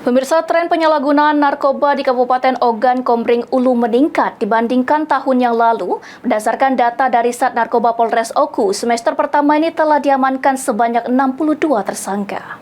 Pemirsa, tren penyalahgunaan narkoba di Kabupaten Ogan Komering Ulu meningkat dibandingkan tahun yang lalu. Berdasarkan data dari Sat Narkoba Polres Oku, semester pertama ini telah diamankan sebanyak 62 tersangka.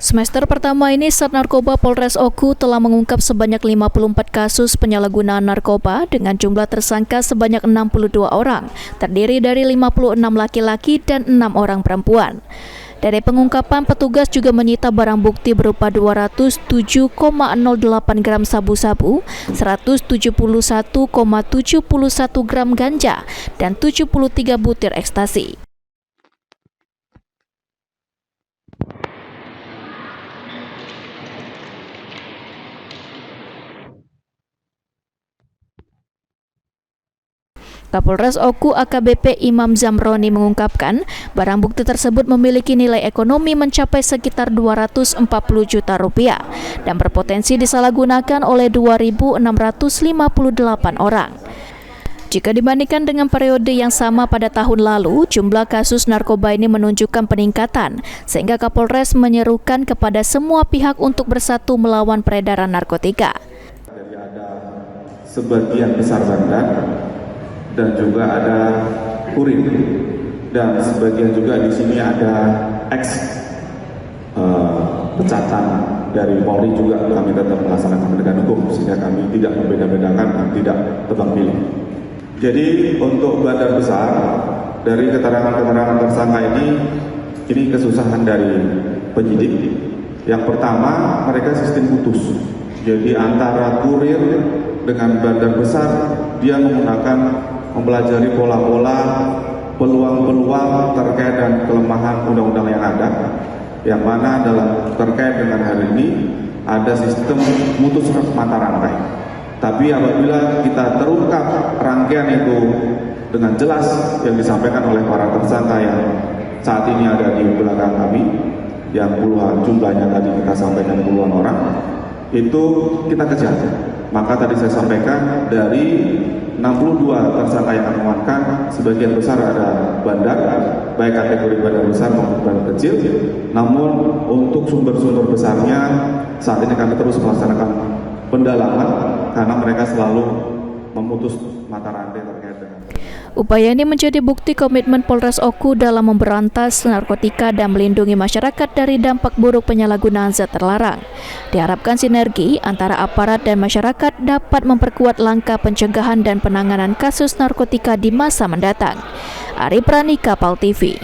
Semester pertama ini, Sat Narkoba Polres Oku telah mengungkap sebanyak 54 kasus penyalahgunaan narkoba dengan jumlah tersangka sebanyak 62 orang, terdiri dari 56 laki-laki dan 6 orang perempuan. Dari pengungkapan, petugas juga menyita barang bukti berupa 207,08 gram sabu-sabu, 171,71 gram ganja, dan 73 butir ekstasi. Kapolres Oku AKBP Imam Zamroni mengungkapkan, barang bukti tersebut memiliki nilai ekonomi mencapai sekitar 240 juta rupiah dan berpotensi disalahgunakan oleh 2.658 orang. Jika dibandingkan dengan periode yang sama pada tahun lalu, jumlah kasus narkoba ini menunjukkan peningkatan, sehingga Kapolres menyerukan kepada semua pihak untuk bersatu melawan peredaran narkotika. Jadi ada sebagian besar bandar dan juga ada kurir, dan sebagian juga di sini ada pecatan dari Polri juga kami tetap melaksanakan penegakan hukum, sehingga kami tidak membeda-bedakan dan tidak tebang pilih. Jadi untuk bandar besar, dari keterangan-keterangan tersangka ini kesusahan dari penyidik. Yang pertama, mereka sistem putus. Jadi antara kurir dengan bandar besar, dia mempelajari pola-pola, peluang-peluang terkait dan kelemahan undang-undang yang ada, yang mana terkait dengan hari ini ada sistem mutus mata rantai. Tapi apabila kita terungkap rangkaian itu dengan jelas yang disampaikan oleh para tersangka yang saat ini ada di belakang kami, yang puluhan jumlahnya tadi kita sampaikan puluhan orang, itu kita kejar. Maka tadi saya sampaikan dari 62 tersangka yang kami amankan, sebagian besar ada bandar, baik kategori bandar besar maupun bandar kecil. Namun untuk sumber-sumber besarnya saat ini kami terus melaksanakan pendalaman karena mereka selalu memutus mata rantai terkait dengan. Upaya ini menjadi bukti komitmen Polres Oku dalam memberantas narkotika dan melindungi masyarakat dari dampak buruk penyalahgunaan zat terlarang. Diharapkan sinergi antara aparat dan masyarakat dapat memperkuat langkah pencegahan dan penanganan kasus narkotika di masa mendatang. Ari Pranika, PAL TV.